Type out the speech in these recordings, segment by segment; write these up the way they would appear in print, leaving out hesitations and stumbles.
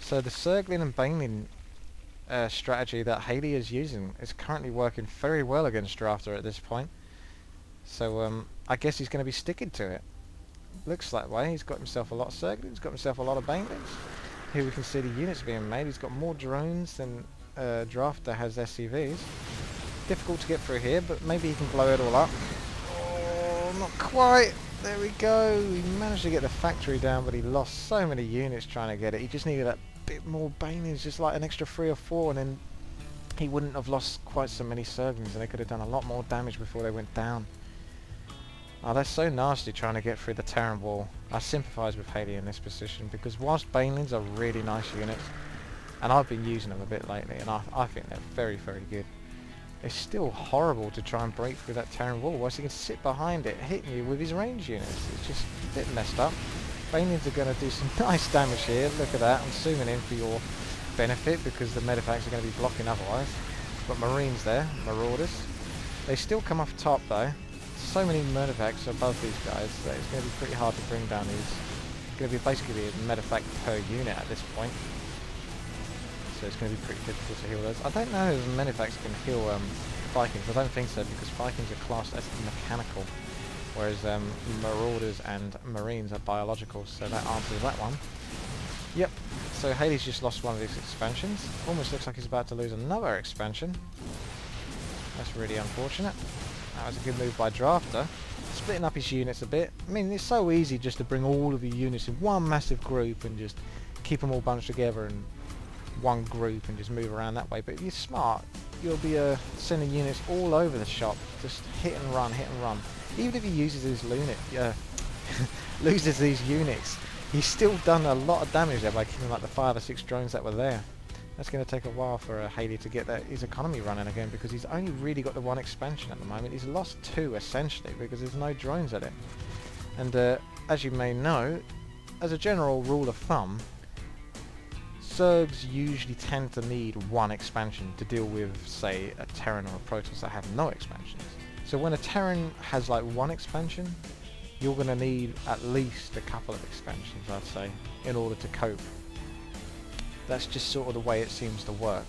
So the Zergling and Baneling strategy that Hayley is using is currently working very well against Drafter at this point. So I guess he's going to be sticking to it. Looks that way. He's got himself a lot of Zerglings, he's got himself a lot of Banelings. Here we can see the units being made. He's got more drones than Drafter has SCVs. Difficult to get through here, but maybe he can blow it all up. Oh, not quite. There we go. He managed to get the factory down, but he lost so many units trying to get it. He just needed that bit more Banelings, just like an extra 3 or 4, and then he wouldn't have lost quite so many Zerglings, and they could have done a lot more damage before they went down. Oh, that's so nasty trying to get through the Terran wall. I sympathise with Hayley in this position, because whilst Banelings are really nice units, and I've been using them a bit lately, and I think they're very, very good, it's still horrible to try and break through that Terran wall whilst he can sit behind it, hitting you with his range units. It's just a bit messed up. Banelings are going to do some nice damage here. Look at that. I'm zooming in for your benefit, because the medevacts are going to be blocking otherwise. But Marines there, Marauders. They still come off top though. So many medevacts above these guys that it's going to be pretty hard to bring down these. It's going to be basically a medevac per unit at this point. So it's going to be pretty difficult to heal those. I don't know if medevacts can heal Vikings. I don't think so, because Vikings are classed as mechanical, whereas Marauders and Marines are biological, so that answers that one. Yep, so Hayley's just lost one of his expansions. Almost looks like he's about to lose another expansion. That's really unfortunate. That was a good move by Drafter. Splitting up his units a bit. I mean, it's so easy just to bring all of your units in one massive group and just keep them all bunched together in one group and just move around that way. But if you're smart, you'll be sending units all over the shop, just hit and run, hit and run. Even if he uses his loses these units, he's still done a lot of damage there by killing like the 5 or 6 drones that were there. That's going to take a while for Hayley to get his economy running again, because he's only really got the 1 expansion at the moment. He's lost 2 essentially, because there's no drones at it. And as you may know, as a general rule of thumb, Zergs usually tend to need 1 expansion to deal with, say, a Terran or a Protoss that have no expansions. So when a Terran has like 1 expansion, you're going to need at least a couple of expansions, I'd say, in order to cope. That's just sort of the way it seems to work.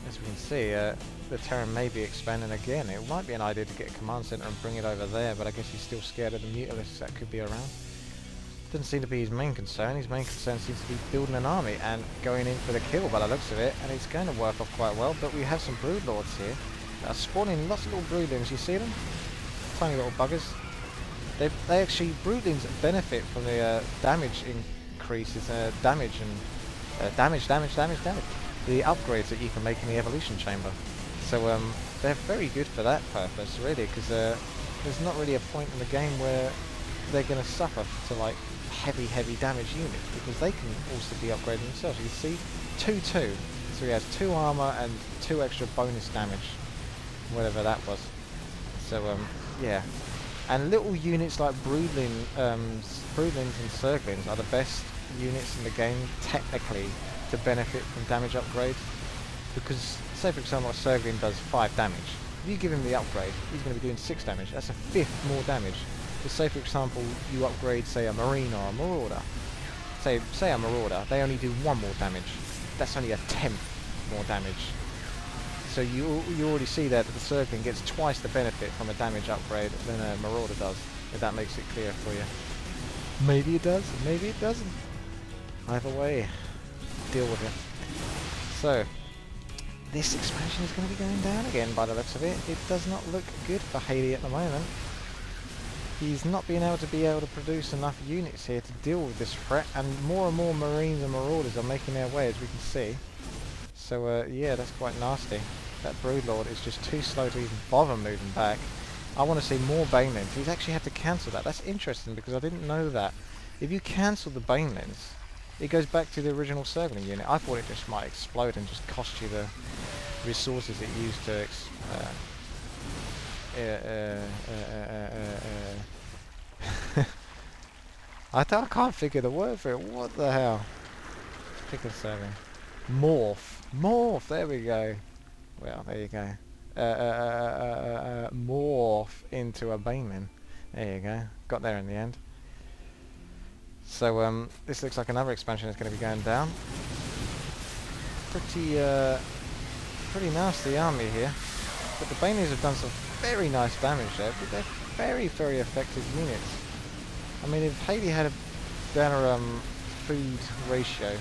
As we can see, the Terran may be expanding again. It might be an idea to get a command center and bring it over there, but I guess he's still scared of the Mutalisks that could be around. Doesn't seem to be his main concern. His main concern seems to be building an army and going in for the kill by the looks of it, and it's going to work off quite well. But we have some Broodlords here that are spawning lots of little Broodlings. You see them? Tiny little buggers. They actually, Broodlings benefit from the damage increases, damage. The upgrades that you can make in the evolution chamber. So they're very good for that purpose, really, because there's not really a point in the game where they're going to suffer to like heavy damage units, because they can also be upgraded themselves. You see, 2-2, so he has 2 armor and 2 extra bonus damage, whatever that was. So yeah, and little units like Broodlings and Zerglings are the best units in the game technically to benefit from damage upgrades, because say for example a Zergling does 5 damage. If you give him the upgrade, he's going to be doing 6 damage. That's a 5th more damage. So say for example you upgrade, say, a Marine or a Marauder. Say a Marauder, they only do 1 more damage. That's only a 10th more damage. So you already see there that the Zergling gets twice the benefit from a damage upgrade than a Marauder does, if that makes it clear for you. Maybe it does, maybe it doesn't. Either way, deal with it. So, this expansion is going to be going down again by the looks of it. It does not look good for Hayley at the moment. He's not being able to produce enough units here to deal with this threat, and more Marines and Marauders are making their way, as we can see. So yeah, that's quite nasty. That Broodlord is just too slow to even bother moving back. I want to see more Banelings. He's actually had to cancel that. That's interesting, because I didn't know that. If you cancel the Banelings, it goes back to the original Zergling unit. I thought it just might explode and just cost you the resources it used to I can't figure the word for it. What the hell? Let's pick a Zergling. Morph, there we go. Well, there you go. Morph into a Baneling. There you go. Got there in the end. So this looks like another expansion is going to be going down. pretty nasty army here. But the Banelings have done some very nice damage there, but they're very, very effective units. I mean, if Hayley had a better food ratio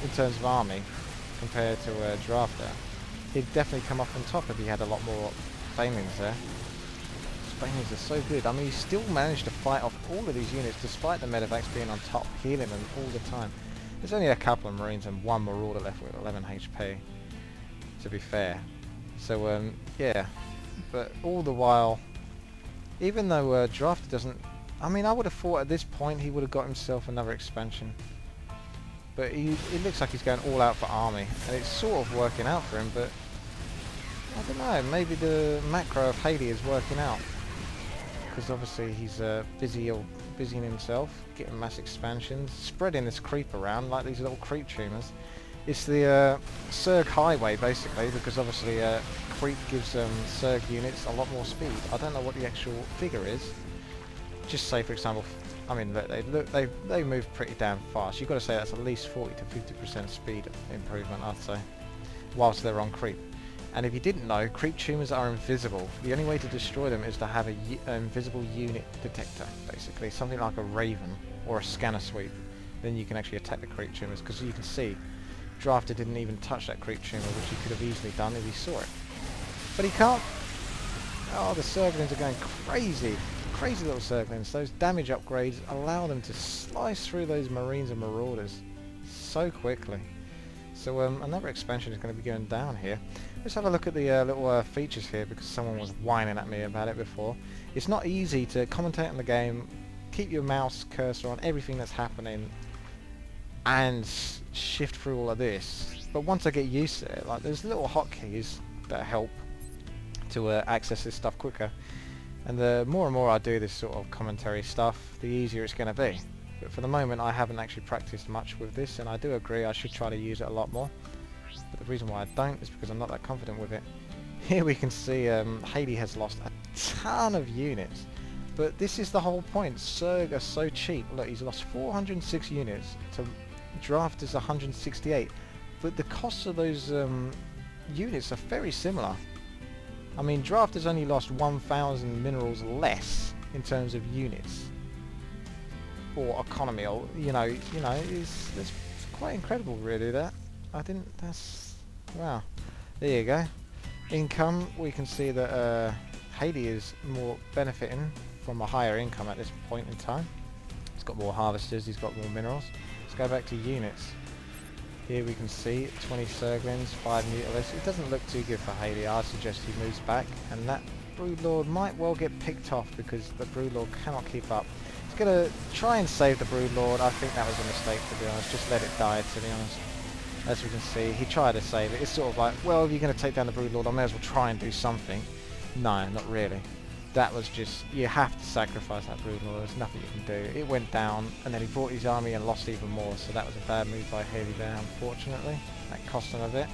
in terms of army compared to Drafter, he'd definitely come up on top if he had a lot more Banelings there. These Banelings are so good. I mean, he still managed to fight off all of these units despite the medevacs being on top, healing them all the time. There's only a couple of Marines and one Marauder left with 11 HP, to be fair. So, yeah. But all the while, even though Drafter doesn't... I mean, I would have thought at this point he would have got himself another expansion. But it looks like he's going all out for army. And it's sort of working out for him, but... I don't know, maybe the macro of Hayley is working out. Because obviously he's busying himself, getting mass expansions, spreading this creep around like these little creep tumors. It's the Zerg highway basically, because obviously creep gives Zerg units a lot more speed. I don't know what the actual figure is. Just say for example, I mean they move pretty damn fast. You've got to say that's at least 40 to 50% speed improvement, I'd say, whilst they're on creep. And if you didn't know, creep tumors are invisible. The only way to destroy them is to have an invisible unit detector, basically. Something like a Raven or a scanner sweep. Then you can actually attack the creep tumors, because you can see Drafter didn't even touch that creep tumor, which he could have easily done if he saw it. But he can't. Oh, the Zerglings are going crazy. Crazy little Zerglings. Those damage upgrades allow them to slice through those Marines and Marauders so quickly. So another expansion is going to be going down here. Let's have a look at the little features here, because someone was whining at me about it before. It's not easy to commentate on the game, keep your mouse cursor on everything that's happening, and shift through all of this. But once I get used to it, like there's little hotkeys that help to access this stuff quicker. And the more and more I do this sort of commentary stuff, the easier it's going to be. But for the moment I haven't actually practiced much with this, and I do agree I should try to use it a lot more. But the reason why I don't is because I'm not that confident with it. Here we can see Hayley has lost a ton of units. But this is the whole point. Zerg are so cheap. Look, he's lost 406 units to Drafter's 168. But the costs of those units are very similar. I mean, Drafter's only lost 1,000 minerals less in terms of units. Or economy, or it's quite incredible really that. Wow. There you go. Income, we can see that Hayley is more benefiting from a higher income at this point in time. He's got more harvesters, he's got more minerals. Let's go back to units. Here we can see 20 Zerglings, 5 Mutalisks. It doesn't look too good for Hayley. I suggest he moves back, and that Broodlord might well get picked off because the Broodlord cannot keep up. He's going to try and save the Broodlord. I think that was a mistake, to be honest. Just let it die, to be honest. As we can see, he tried to save it. It's sort of like, well, if you're going to take down the Broodlord, I may as well try and do something. No, not really. That was just, you have to sacrifice that Broodlord. There's nothing you can do. It went down, and then he brought his army and lost even more. So that was a bad move by Hayley there, unfortunately. That cost him a bit.